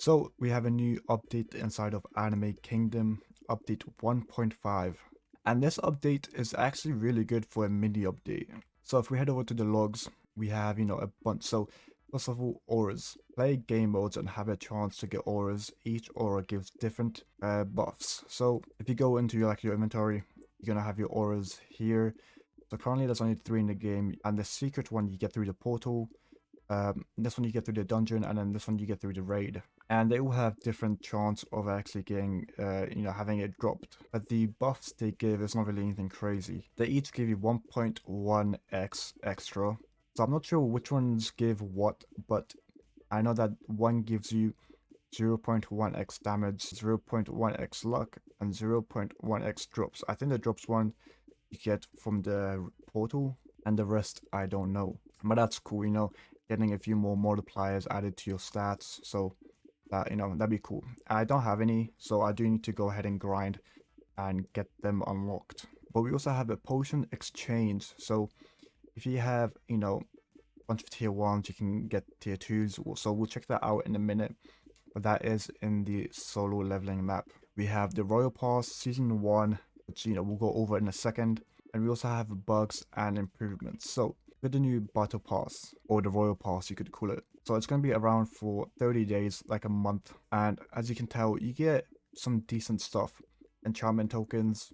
So we have a new update inside of Anime Kingdom, update 1.5. And this update is actually really good for a mini update. So if we head over to the logs, we have, a bunch. So first of all, auras. Play game modes and have a chance to get auras. Each aura gives different buffs. So if you go into your inventory, you're gonna have your auras here. So currently there's only 3 in the game, and the secret one you get through the portal. This one you get through the dungeon, and then this one you get through the raid. And they all have different chance of actually getting, having it dropped. But the buffs they give is not really anything crazy. They each give you 1.1x extra. So I'm not sure which ones give what, but I know that one gives you 0.1x damage, 0.1x luck, and 0.1x drops. I think the drops one you get from the portal, and the rest I don't know. But that's cool, getting a few more multipliers added to your stats. So that, that'd be cool. I don't have any, so I do need to go ahead and grind and get them unlocked. But we also have a potion exchange. So if you have, a bunch of tier 1s, you can get tier 2s. So we'll check that out in a minute. But that is in the solo leveling map. We have the Royal Pass Season 1, which, we'll go over in a second. And we also have bugs and improvements. So with the new Battle Pass, or the Royal Pass you could call it. So it's going to be around for 30 days, like a month. And as you can tell, you get some decent stuff. Enchantment tokens,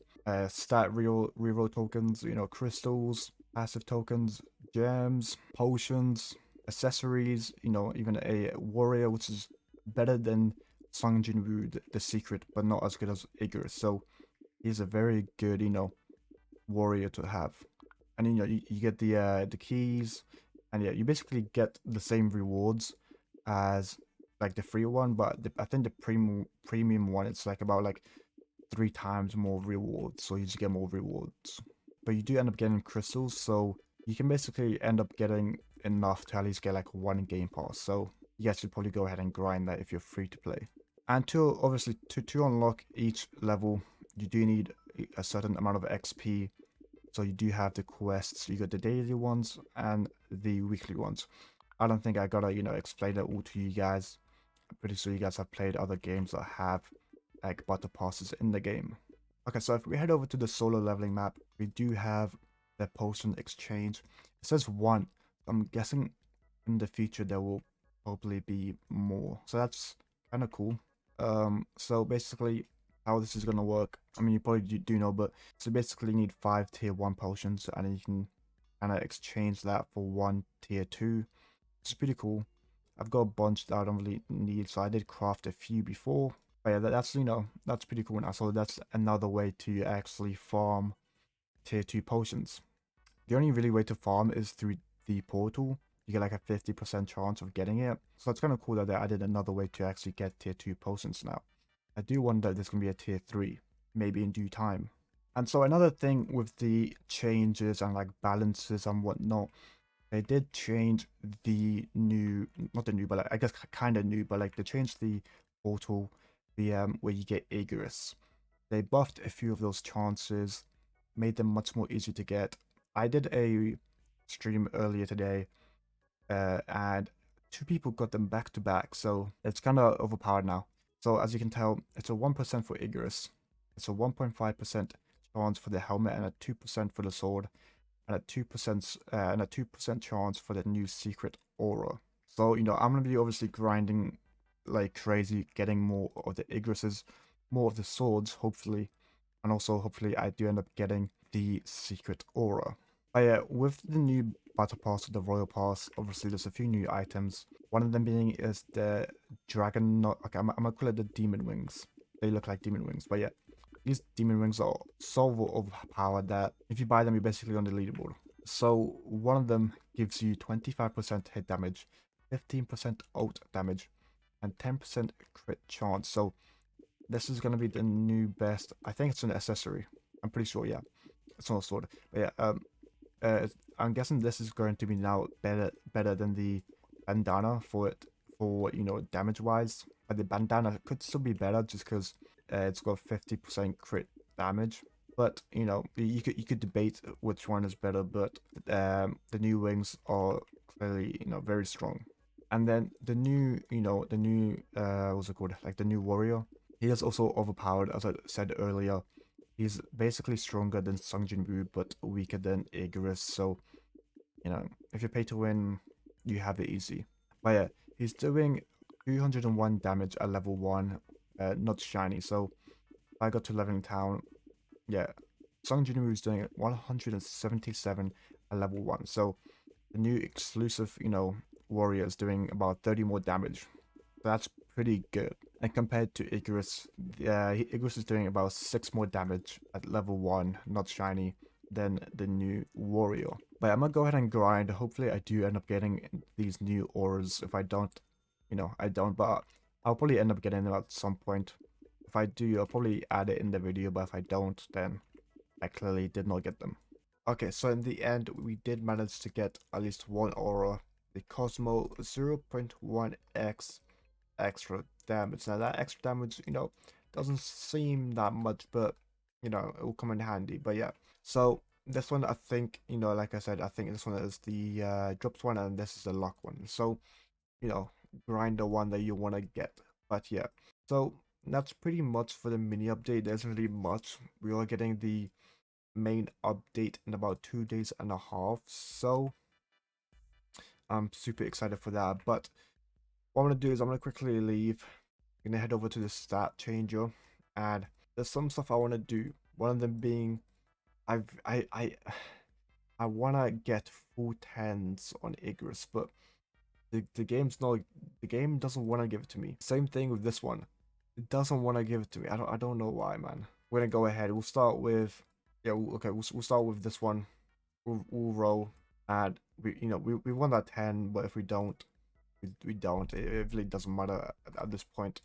stat reroll tokens, crystals, passive tokens, gems, potions, accessories, even a warrior, which is better than Sung Jinwoo, the secret, but not as good as Iger. So he's a very good, warrior to have. And you get the keys, and yeah, you basically get the same rewards as like the free one, but I think the premium one it's like about like 3 times more rewards, so you just get more rewards. But you do end up getting crystals, so you can basically end up getting enough to at least get like 1 game pass. So you guys should probably go ahead and grind that if you're free to play. And to obviously to unlock each level, you do need a certain amount of XP. So you do have the quests, you got the daily ones and the weekly ones. I don't think I gotta, explain it all to you guys. I'm pretty sure you guys have played other games that have like battle passes in the game. Okay, so if we head over to the solo leveling map, we do have the potion exchange. It says 1. I'm guessing in the future there will probably be more. So that's kind of cool. So basically how this is gonna work, I mean you probably do know, but so basically you need 5 tier 1 potions and then you can kind of exchange that for 1 tier 2. It's pretty cool. I've got a bunch that I don't really need, so I did craft a few before. But yeah, that's that's pretty cool now. So that's another way to actually farm tier 2 potions. The only really way to farm is through the portal. You get like a 50% chance of getting it. So it's kind of cool that they added another way to actually get tier 2 potions now. I do wonder if there's going to be a tier 3, maybe in due time. And so another thing with the changes and like balances and whatnot, they did change the new, not the new, but like, I guess kind of new, but like they changed the portal, the where you get Icarus. They buffed a few of those chances, made them much more easy to get. I did a stream earlier today, and 2 people got them back to back, so it's kind of overpowered now. So as you can tell, it's a 1% for Icarus, it's a 1.5% chance for the helmet, and a 2% for the sword, and a 2% chance for the new secret aura. So I'm gonna be obviously grinding like crazy, getting more of the Iguruses, more of the swords, hopefully, and also hopefully I do end up getting the secret aura. But yeah, with the new battle pass, the royal pass, obviously there's a few new items. One of them being is the dragon. Okay, I'm gonna call it the demon wings. They look like demon wings, but yeah, these demon wings are so overpowered that if you buy them, you're basically on the leaderboard. So one of them gives you 25% hit damage, 15% ult damage, and 10% crit chance. So this is gonna be the new best. I think it's an accessory. I'm pretty sure, yeah. It's not a sword. But yeah, I'm guessing this is going to be now better than the bandana for it, for damage wise. The bandana could still be better just because it's got 50% crit damage. But you could debate which one is better. But the new wings are clearly very strong. And then the new, the new, what's it called? Like the new warrior. He is also overpowered, as I said earlier. He's basically stronger than Sung Jin-woo, but weaker than Igris. So, if you pay to win, you have it easy. But yeah, he's doing 201 damage at level 1, not shiny. So, if I got to level in town, yeah, Sung Jin-woo is doing 177 at level 1. So, the new exclusive, warrior is doing about 30 more damage. That's pretty good. And compared to Icarus, Icarus is doing about 6 more damage at level 1, not shiny, than the new warrior. But I'm gonna go ahead and grind. Hopefully I do end up getting these new auras. If I don't, I don't, but I'll probably end up getting them at some point. If I do, I'll probably add it in the video, but if I don't, then I clearly did not get them. Okay, so in the end, we did manage to get at least one aura. The Cosmo 0.1x extra damage. Now that extra damage, doesn't seem that much, but it will come in handy. But yeah, so this one I think, like I said, I think this one is the drops one and this is the luck one. So, grind the one that you want to get. But yeah, so that's pretty much for the mini update. There's really much. We are getting the main update in about 2 days and a half. So I'm super excited for that. But what I'm gonna do is I'm gonna quickly leave. I'm gonna head over to the stat changer, and there's some stuff I want to do. One of them being, I wanna get full tens on Igris, but the game's not. The game doesn't want to give it to me. Same thing with this one. It doesn't want to give it to me. I don't know why, man. We're gonna go ahead. We'll start with okay. We'll start with this one. We'll roll, and we want that 10, but if we don't, we don't. It really doesn't matter at this point.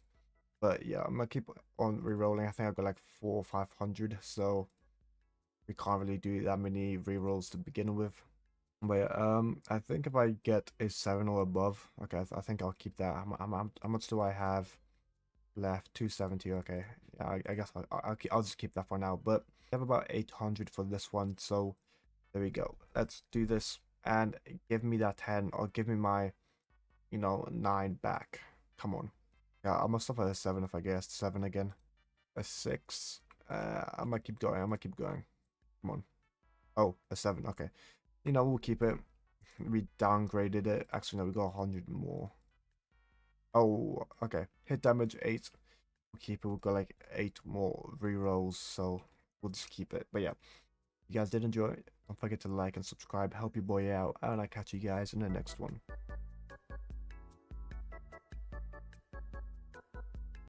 But yeah, I'm gonna keep on re-rolling. I think I've got like 400 or 500, so we can't really do that many re-rolls to begin with. But yeah, I think if I get a 7 or above, okay, I think I'll keep that. How much do I have left? 270. Okay, yeah, I guess I'll just keep that for now. But I have about 800 for this one, so there we go. Let's do this and give me that 10 or give me my 9 back. Come on. Yeah, I must have had a 7 if I guessed 7 again. A 6. I might keep going. I might keep going. Come on. Oh, a 7. Okay. We'll keep it. We downgraded it. Actually, no, we got 100 more. Oh, okay. Hit damage 8. We'll keep it. We've got like 8 more rerolls, so we'll just keep it. But yeah, if you guys did enjoy it, don't forget to like and subscribe. Help your boy out, and I'll catch you guys in the next one.